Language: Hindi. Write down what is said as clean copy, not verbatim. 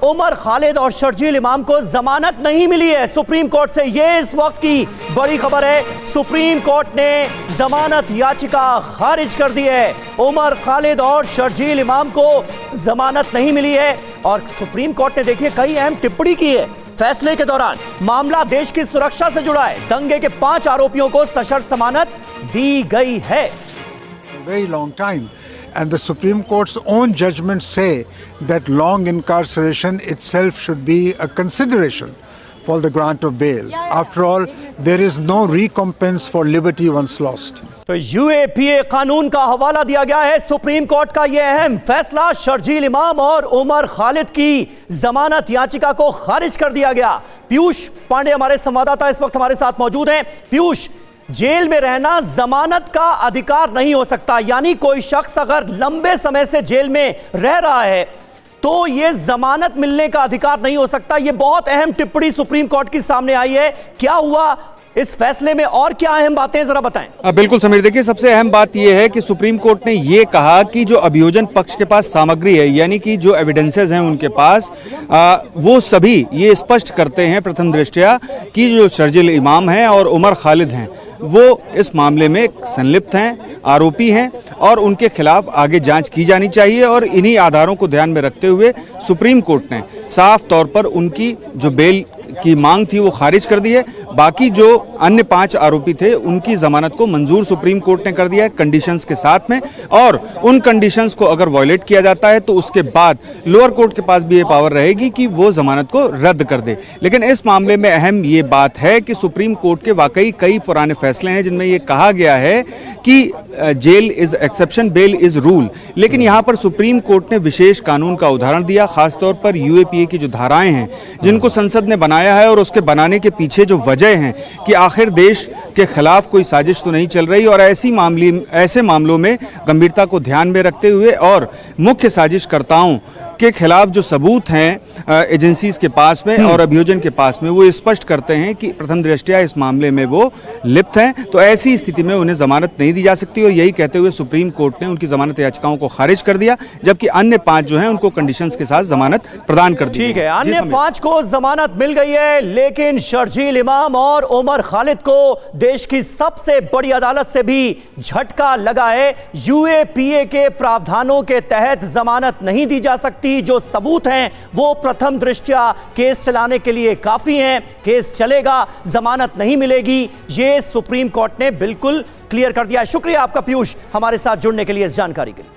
उमर खालिद और शर्जील इमाम को जमानत नहीं मिली है सुप्रीम कोर्ट से। यह इस वक्त की बड़ी खबर है। सुप्रीम कोर्ट ने जमानत याचिका खारिज कर दी है। उमर खालिद और शर्जील इमाम को जमानत नहीं मिली है और सुप्रीम कोर्ट ने देखिए कई अहम टिप्पणी की है। फैसले के दौरान मामला देश की सुरक्षा से जुड़ा है। दंगे के 5 आरोपियों को सशर्त जमानत दी गई है। Very long time, and the Supreme Court's own judgments say that long incarceration itself should be a consideration for the grant of bail. After all, there is no recompense for liberty once lost. तो यूएपीए कानून का हवाला दिया गया है। सुप्रीम कोर्ट का यह अहम फैसला, शर्जील इमाम और उमर खालिद की जमानत याचिका को खारिज कर दिया गया। पीयूष पांडे हमारे संवाददाता इस वक्त हमारे साथ मौजूद हैं। पीयूष, जेल में रहना जमानत का अधिकार नहीं हो सकता, यानी कोई शख्स अगर लंबे समय से जेल में रह रहा है तो यह जमानत मिलने का अधिकार नहीं हो सकता। यह बहुत अहम टिप्पणी सुप्रीम कोर्ट की सामने आई है। क्या हुआ इस फैसले में और क्या अहम बातें हैं, जरा बताएं। बिल्कुल समीर, देखिए सबसे अहम बात यह है कि सुप्रीम कोर्ट ने यह कहा कि जो अभियोजन पक्ष के पास सामग्री है, यानी कि जो एविडेंसेस हैं उनके पास, वो सभी ये स्पष्ट करते हैं प्रथम दृष्टया कि जो शर्जील इमाम हैं और उमर खालिद हैं वो इस मामले में संलिप्त हैं, आरोपी हैं और उनके खिलाफ आगे जांच की जानी चाहिए। और इन्हीं आधारों को ध्यान में रखते हुए सुप्रीम कोर्ट ने साफ तौर पर उनकी जो बेल की मांग थी वो खारिज कर दी है। बाकी जो अन्य 5 आरोपी थे उनकी जमानत को मंजूर सुप्रीम कोर्ट ने कर दिया है कंडीशंस के साथ में, और उन कंडीशंस को अगर वायलेट किया जाता है तो उसके बाद लोअर कोर्ट के पास भी ये पावर रहेगी कि वो जमानत को रद्द कर दे। लेकिन इस मामले में अहम ये बात है कि सुप्रीम कोर्ट के वाकई कई पुराने फैसले हैं जिनमें ये कहा गया है कि jail is exception, bail is rule. लेकिन यहाँ पर सुप्रीम कोर्ट ने विशेष कानून का उदाहरण दिया, खासतौर पर यूएपीए की जो धाराएं हैं जिनको संसद ने बनाया है और उसके बनाने के पीछे जो वजह है कि आखिर देश के खिलाफ कोई साजिश तो नहीं चल रही, और ऐसे मामलों में गंभीरता को ध्यान में रखते हुए और मुख्य साजिशकर्ताओं के खिलाफ जो सबूत हैं एजेंसीज के पास में और अभियोजन के पास में, वो स्पष्ट करते हैं कि प्रथम दृष्टया इस मामले में वो लिप्त हैं। तो ऐसी स्थिति में उन्हें जमानत नहीं दी जा सकती, और यही कहते हुए सुप्रीम कोर्ट ने उनकी जमानत याचिकाओं को खारिज कर दिया, जबकि अन्य 5 जो हैं उनको कंडीशंस के साथ जमानत प्रदान कर दी। ठीक है, अन्य 5 को जमानत मिल गई है, लेकिन शर्जील इमाम और उमर खालिद को देश की सबसे बड़ी अदालत से भी झटका लगा है। यूएपीए के प्रावधानों के तहत जमानत नहीं दी जा सकती। जो सबूत हैं वो प्रथम दृष्टया केस चलाने के लिए काफी हैं। केस चलेगा, जमानत नहीं मिलेगी, ये सुप्रीम कोर्ट ने बिल्कुल क्लियर कर दिया है। शुक्रिया आपका पीयूष, हमारे साथ जुड़ने के लिए, इस जानकारी के लिए।